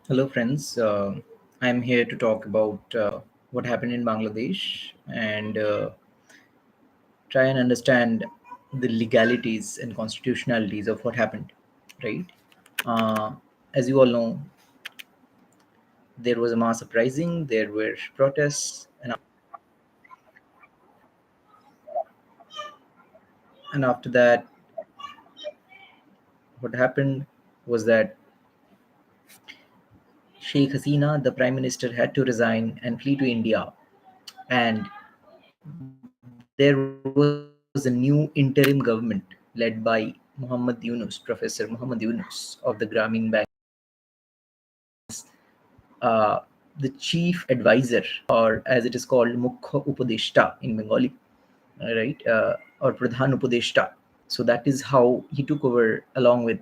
Hello, friends. I'm here to talk about what happened in Bangladesh and try and understand the legalities and constitutionalities of what happened. Right? Uh, as you all know, there was a mass uprising, there were protests, and after that, what happened was that Sheikh Hasina, the prime minister, had to resign and flee to India. And there was a new interim government led by Muhammad Yunus, Professor Muhammad Yunus of the Grameen Bank, uh, the chief advisor, or as it is called, Mukhya Upadeshta in Bengali, right? Or Pradhan Upadeshta. So that is how he took over, along with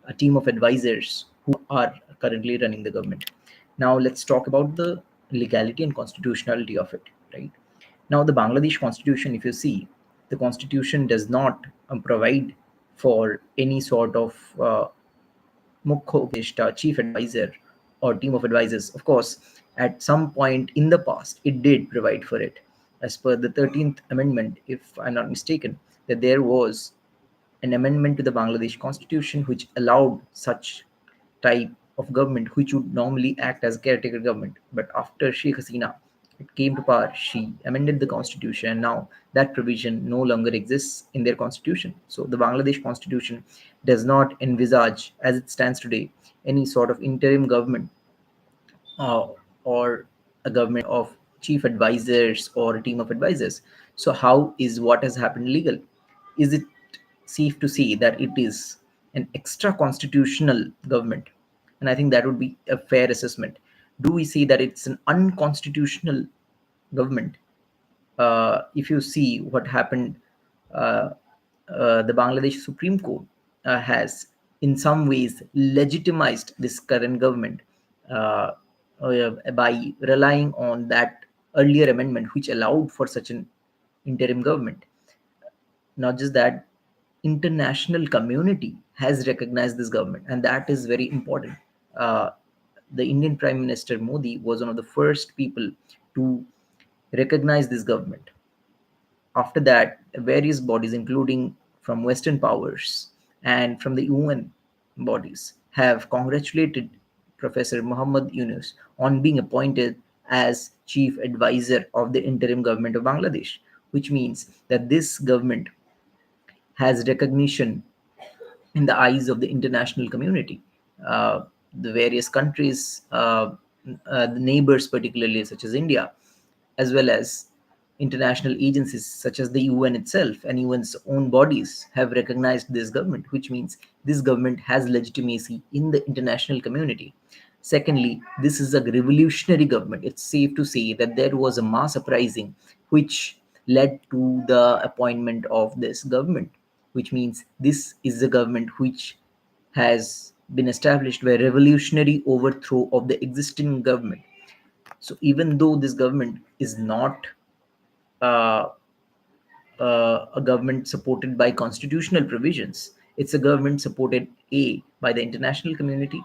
a team of advisors who are currently running the government. Now let's talk about the legality and constitutionality of it, right? Now, the Bangladesh constitution, if you see, the constitution does not provide for any sort of Mukhya Updeshta, chief advisor, or team of advisors. Of course, at some point in the past, it did provide for it. As per the 13th Amendment, if I'm not mistaken, that there was an amendment to the Bangladesh constitution which allowed such type of government which would normally act as caretaker government. But after Sheikh Hasina it came to power, she amended the constitution, and now that provision no longer exists in their constitution. So the Bangladesh constitution does not envisage, as it stands today, any sort of interim government uh, or a government of chief advisors or a team of advisors. So, how is what has happened legal? Is it safe to say that it is an extra constitutional government? And I think that would be a fair assessment. Do we say that it's an unconstitutional government? If you see what happened, uh, the Bangladesh Supreme Court has, in some ways, legitimized this current government uh, by relying on that earlier amendment, which allowed for such an interim government. Not just that, international community has recognized this government, and that is very important. Uh, the Indian Prime Minister Modi was one of the first people to recognize this government. After that, various bodies, including from Western powers and from the UN bodies, have congratulated Professor Muhammad Yunus on being appointed as chief advisor of the interim government of Bangladesh, which means that this government has recognition in the eyes of the international community. Uh, the various countries, the neighbors, particularly such as India, as well as international agencies such as the UN itself and UN's own bodies, have recognized this government, which means this government has legitimacy in the international community. Secondly, this is a revolutionary government. It's safe to say that there was a mass uprising which led to the appointment of this government, which means this is a government which has been established by revolutionary overthrow of the existing government. So even though this government is not uh, a government supported by constitutional provisions, it's a government supported A, by the international community,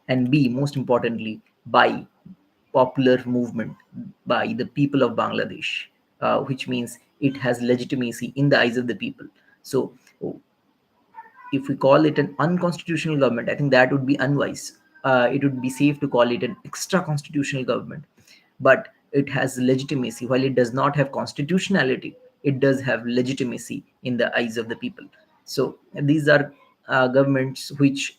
and B, most importantly, by popular movement, by the people of Bangladesh, which means it has legitimacy in the eyes of the people. So if we call it an unconstitutional government, I think that would be unwise. It would be safe to call it an extra constitutional government. But it has legitimacy. While it does not have constitutionality, it does have legitimacy in the eyes of the people. So these are governments which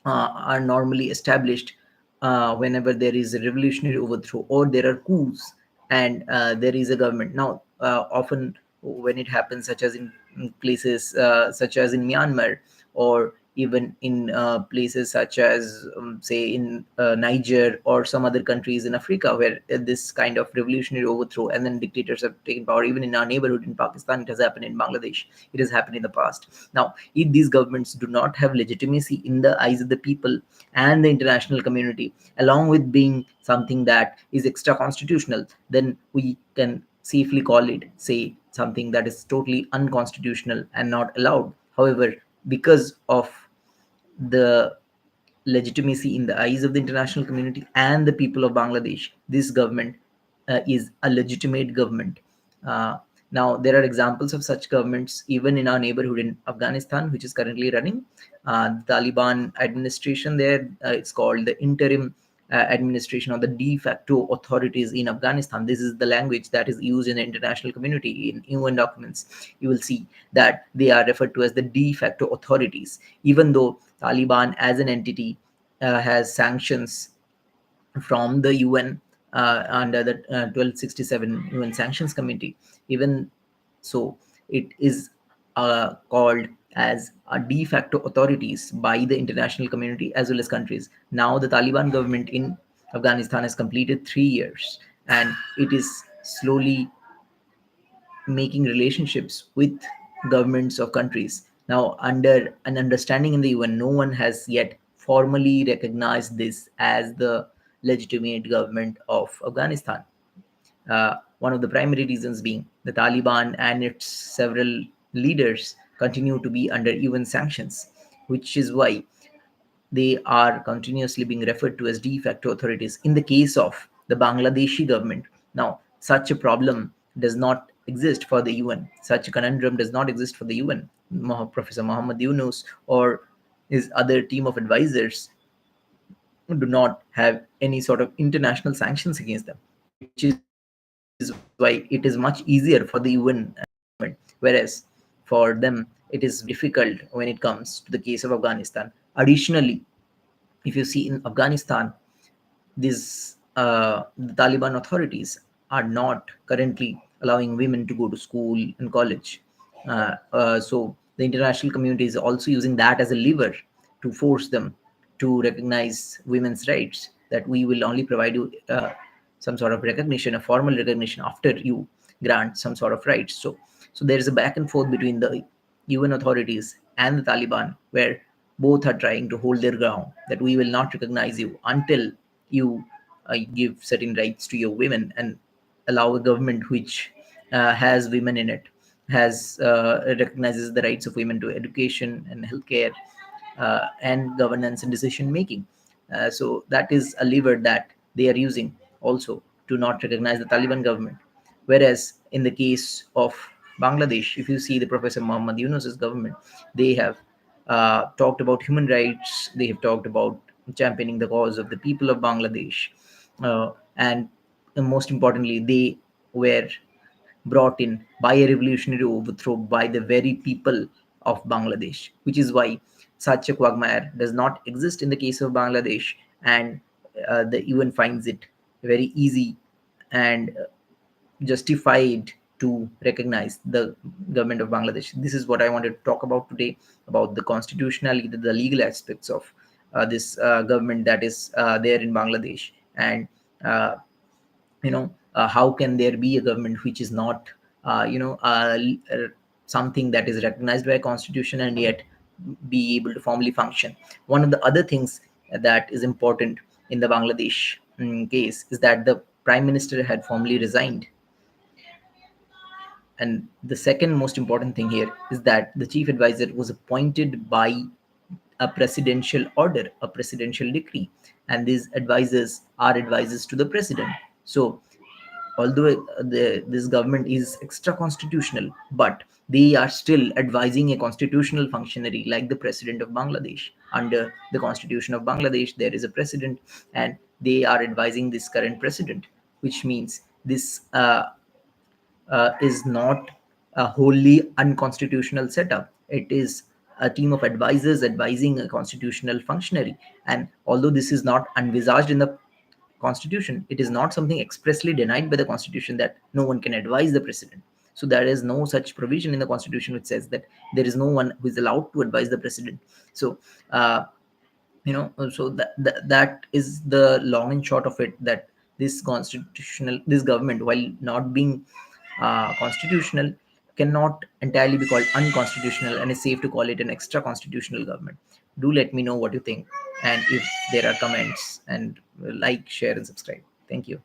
are normally established whenever there is a revolutionary overthrow or there are coups and there is a government. Now, often when it happens, such as in places such as in Myanmar, or even in places such as, say, in Niger or some other countries in Africa, where this kind of revolutionary overthrow and then dictators have taken power. Even in our neighborhood in Pakistan, it has happened. In Bangladesh, it has happened in the past. Now, if these governments do not have legitimacy in the eyes of the people and the international community, along with being something that is extra constitutional, then we can safely call it, say, something that is totally unconstitutional and not allowed. However, because of the legitimacy in the eyes of the international community and the people of Bangladesh, this government is a legitimate government. Uh, Now, there are examples of such governments even in our neighborhood in Afghanistan, which is currently running. The Taliban administration there, it's called the interim administration or the de facto authorities in Afghanistan. This is the language that is used in the international community in UN documents. You will see that they are referred to as the de facto authorities, even though Taliban as an entity has sanctions from the UN under the 1267 UN Sanctions Committee. Even so, it is called as a de facto authorities by the international community as well as countries. Now, the Taliban government in Afghanistan has completed 3 years, and it is slowly making relationships with governments of countries. Now, under an understanding in the UN, no one has yet formally recognized this as the legitimate government of Afghanistan. One of the primary reasons being the Taliban and its several leaders continue to be under UN sanctions, which is why they are continuously being referred to as de facto authorities. In the case of the Bangladeshi government, now such a problem does not exist for the UN. Such a conundrum does not exist for the UN. Professor Muhammad Yunus or his other team of advisors do not have any sort of international sanctions against them, which is why it is much easier for the UN government, whereas for them it is very difficult when it comes to the case of Afghanistan. Additionally, if you see in Afghanistan, the Taliban authorities are not currently allowing women to go to school and college. So the international community is also using that as a lever to force them to recognize women's rights. That we will only provide you some sort of recognition, a formal recognition, after you grant some sort of rights. So there is a back and forth between the UN authorities and the Taliban, where both are trying to hold their ground, that we will not recognize you until you give certain rights to your women and allow a government which has women in it, has recognizes the rights of women to education and healthcare and governance and decision making. So that is a lever that they are using also to not recognize the Taliban government. Whereas in the case of Bangladesh, if you see the Professor Muhammad Yunus's government, they have talked about human rights, they have talked about championing the cause of the people of Bangladesh, and most importantly, they were brought in by a revolutionary overthrow by the very people of Bangladesh, which is why such a quagmire does not exist in the case of Bangladesh, and the UN finds it very easy and justified to recognize the government of Bangladesh. This is what I wanted to talk about today, about the constitutionality, the legal aspects of this government that is there in Bangladesh, and uh, how can there be a government which is not something that is recognized by a constitution and yet be able to formally function. One of the other things that is important in the Bangladesh case is that the prime minister had formally resigned, and the second most important thing here is that the chief advisor was appointed by a presidential order, a presidential decree, and these advisors are advisors to the president. So although this government is extra constitutional, but they are still advising a constitutional functionary like the president of Bangladesh. Under the constitution of Bangladesh, there is a president, and they are advising this current president, which means this is not a wholly unconstitutional setup. It is a team of advisors advising a constitutional functionary. And although this is not envisaged in the constitution, it is not something expressly denied by the constitution that no one can advise the president. So there is no such provision in the constitution which says that there is no one who is allowed to advise the president. So that is the long and short of it, that this government, while not being constitutional, cannot entirely be called unconstitutional, and it's safe to call it an extra constitutional government. Do let me know what you think, and if there are comments, and like, share and subscribe. Thank you.